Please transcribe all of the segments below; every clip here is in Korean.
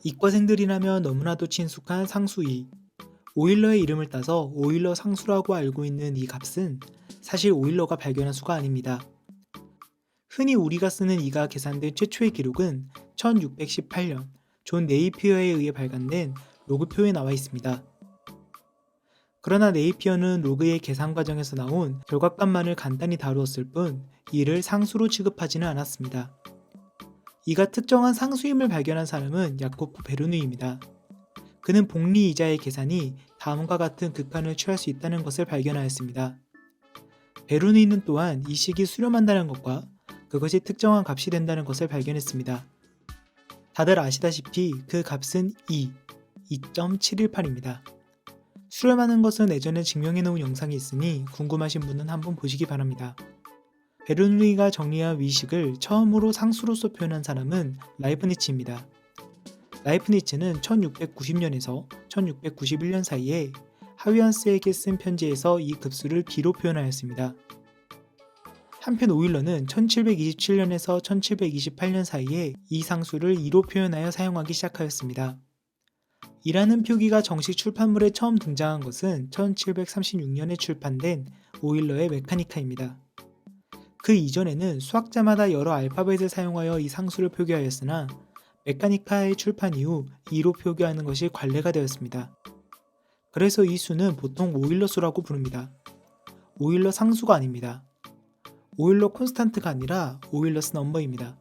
이과생들이라면 너무나도 친숙한 상수이. 오일러의 이름을 따서 오일러 상수라고 알고 있는 이 값은 사실 오일러가 발견한 수가 아닙니다. 흔히 우리가 쓰는 이가 계산된 최초의 기록은 1618년 존 네이피어에 의해 발간된 로그표에 나와 있습니다. 그러나 네이피어는 로그의 계산 과정에서 나온 결과값만을 간단히 다루었을 뿐 이를 상수로 취급하지는 않았습니다. 이가 특정한 상수임을 발견한 사람은 야코프 베르누이입니다. 그는 복리 이자의 계산이 다음과 같은 극한을 취할 수 있다는 것을 발견하였습니다. 베르누이는 또한 이 식이 수렴한다는 것과 그것이 특정한 값이 된다는 것을 발견했습니다. 다들 아시다시피 그 값은 2.718입니다. 수렴하는 것은 예전에 증명해 놓은 영상이 있으니 궁금하신 분은 한번 보시기 바랍니다. 베르누이가 정리한 위식을 처음으로 상수로서 표현한 사람은 라이프니츠입니다. 라이프니츠는 1690년에서 1691년 사이에 하위안스에게 쓴 편지에서 이 급수를 B로 표현하였습니다. 한편 오일러는 1727년에서 1728년 사이에 이 상수를 2로 표현하여 사용하기 시작하였습니다. 이라는 표기가 정식 출판물에 처음 등장한 것은 1736년에 출판된 오일러의 메카니카입니다. 그 이전에는 수학자마다 여러 알파벳을 사용하여 이 상수를 표기하였으나 메카니카의 출판 이후 2로 표기하는 것이 관례가 되었습니다. 그래서 이 수는 보통 오일러 수라고 부릅니다. 오일러 상수가 아닙니다. 오일러 콘스탄트가 아니라 오일러스 넘버입니다.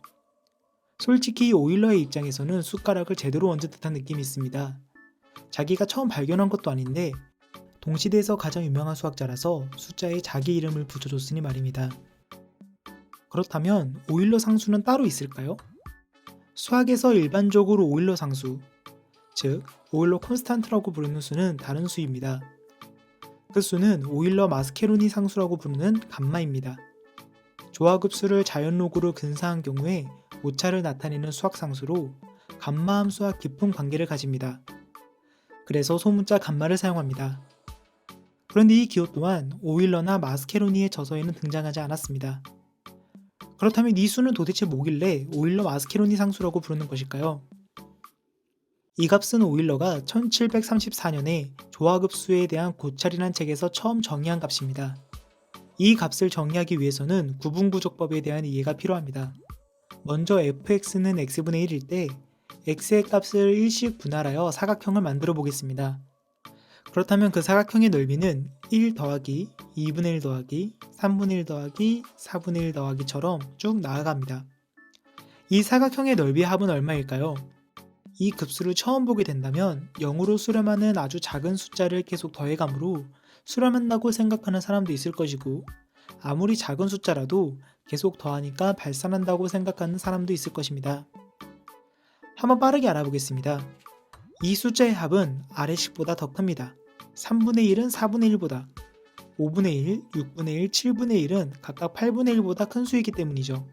솔직히 오일러의 입장에서는 숟가락을 제대로 얹은 듯한 느낌이 있습니다. 자기가 처음 발견한 것도 아닌데 동시대에서 가장 유명한 수학자라서 숫자에 자기 이름을 붙여줬으니 말입니다. 그렇다면 오일러 상수는 따로 있을까요? 수학에서 일반적으로 오일러 상수, 즉 오일러 콘스탄트라고 부르는 수는 다른 수입니다. 그 수는 오일러 마스케로니 상수라고 부르는 감마입니다. 조화급수를 자연로그로 근사한 경우에 오차를 나타내는 수학 상수로 감마 함수와 깊은 관계를 가집니다. 그래서 소문자 감마를 사용합니다. 그런데 이 기호 또한 오일러나 마스케로니의 저서에는 등장하지 않았습니다. 그렇다면 이 수는 도대체 뭐길래 오일러 마스케로니 상수라고 부르는 것일까요? 이 값은 오일러가 1734년에 조화급수에 대한 고찰이란 책에서 처음 정의한 값입니다. 이 값을 정의하기 위해서는 구분구조법에 대한 이해가 필요합니다. 먼저 fx는 x분의 1일 때 x의 값을 1씩 분할하여 사각형을 만들어 보겠습니다. 그렇다면 그 사각형의 넓이는 1 더하기 2분의 1 더하기 3분의 1 더하기 4분의 1 더하기처럼 쭉 나아갑니다. 이 사각형의 넓이의 합은 얼마일까요? 이 급수를 처음 보게 된다면 0으로 수렴하는 아주 작은 숫자를 계속 더해가므로 수렴한다고 생각하는 사람도 있을 것이고 아무리 작은 숫자라도 계속 더하니까 발산한다고 생각하는 사람도 있을 것입니다. 한번 빠르게 알아보겠습니다. 이 숫자의 합은 아래식보다 더 큽니다. 3분의 1은 4분의 1보다, 5분의 1, 6분의 1, 7분의 1은 각각 8분의 1보다 큰 수이기 때문이죠.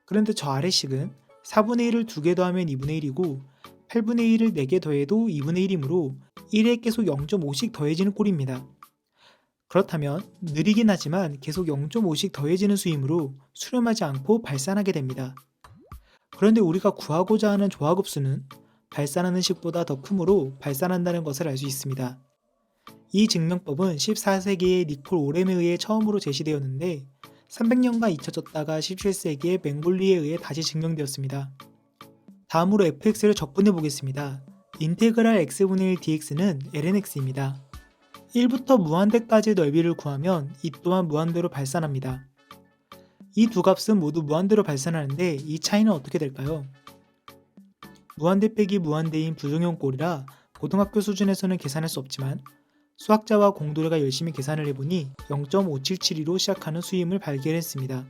그런데 저 아래식은 4분의 1을 2개 더하면 2분의 1이고 8분의 1을 4개 더해도 2분의 1이므로 1에 계속 0.5씩 더해지는 꼴입니다. 그렇다면 느리긴 하지만 계속 0.5씩 더해지는 수이므로 수렴하지 않고 발산하게 됩니다. 그런데 우리가 구하고자 하는 조화급수는 발산하는 식보다 더 크므로 발산한다는 것을 알 수 있습니다. 이 증명법은 14세기의 니콜 오렘에 의해 처음으로 제시되었는데 300년간 잊혀졌다가 17세기에 맹볼리에 의해 다시 증명되었습니다. 다음으로 fx를 적분해 보겠습니다. 인테그랄 x분의 1 dx는 lnx입니다. 1부터 무한대까지의 넓이를 구하면 이 또한 무한대로 발산합니다. 이 두 값은 모두 무한대로 발산하는데 이 차이는 어떻게 될까요? 무한대 빼기 무한대인 부정형 꼴이라 고등학교 수준에서는 계산할 수 없지만 수학자와 공돌이가 열심히 계산을 해보니 0.5772로 시작하는 수임을 발견했습니다.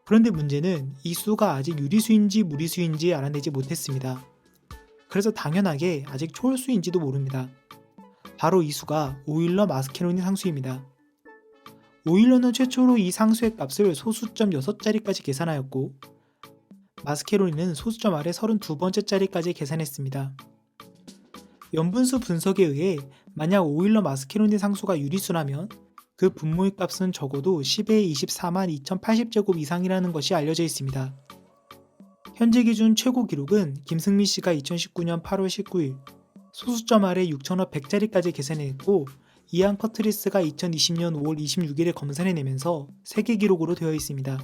그런데 문제는 이 수가 아직 유리수인지 무리수인지 알아내지 못했습니다. 그래서 당연하게 아직 초월수인지도 모릅니다. 바로 이 수가 오일러 마스케로니 상수입니다. 오일러는 최초로 이 상수의 값을 소수점 6자리까지 계산하였고 마스케로니는 소수점 아래 32번째 자리까지 계산했습니다. 연분수 분석에 의해 만약 오일러 마스케로니 상수가 유리수라면 그 분모의 값은 적어도 10의 24만 2080제곱 이상이라는 것이 알려져 있습니다. 현재 기준 최고 기록은 김승미 씨가 2019년 8월 19일 소수점 아래 6,000원 100짜리까지 계산해냈고 이안 커트리스가 2020년 5월 26일에 검산해내면서 세계 기록으로 되어 있습니다.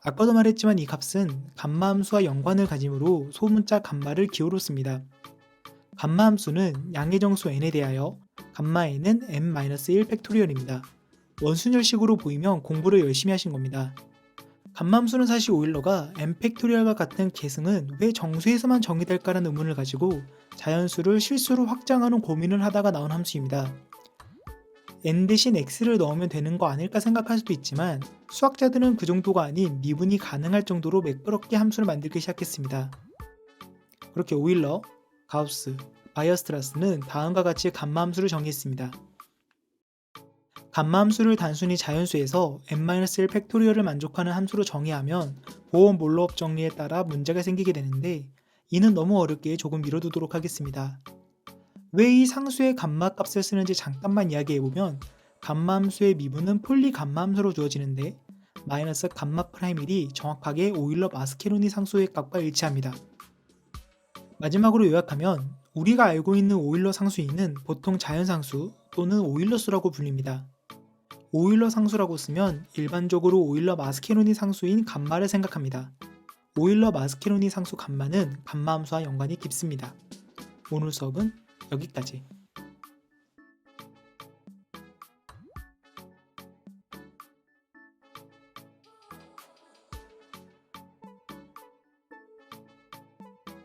아까도 말했지만 이 값은 감마함수와 연관을 가지므로 소문자 감마를 기호로 씁니다. 감마함수는 양의 정수 n에 대하여 감마 n은 n-1 팩토리얼입니다. 원순열식으로 보이면 공부를 열심히 하신 겁니다. 감마함수는 사실 오일러가 n 팩토리얼과 같은 계승은 왜 정수에서만 정의될까라는 의문을 가지고 자연수를 실수로 확장하는 고민을 하다가 나온 함수입니다. n 대신 x를 넣으면 되는 거 아닐까 생각할 수도 있지만 수학자들은 그 정도가 아닌 미분이 가능할 정도로 매끄럽게 함수를 만들기 시작했습니다. 그렇게 오일러, 가우스, 바이어스트라스는 다음과 같이 감마함수를 정의했습니다. 감마함수를 단순히 자연수에서 n-1 팩토리얼을 만족하는 함수로 정의하면 보어-몰로업 정리에 따라 문제가 생기게 되는데 이는 너무 어렵기에 조금 미뤄두도록 하겠습니다. 왜 이 상수의 감마 값을 쓰는지 잠깐만 이야기해보면 감마함수의 미분은 폴리 감마함수로 주어지는데 마이너스 감마 프라임 1이 정확하게 오일러 마스케로니 상수의 값과 일치합니다. 마지막으로 요약하면 우리가 알고 있는 오일러 상수인은 보통 자연상수 또는 오일러수라고 불립니다. 오일러 상수라고 쓰면 일반적으로 오일러 마스케로니 상수인 감마를 생각합니다. 오일러 마스케로니 상수 감마는 감마함수와 연관이 깊습니다. 오늘 수업은 여기까지.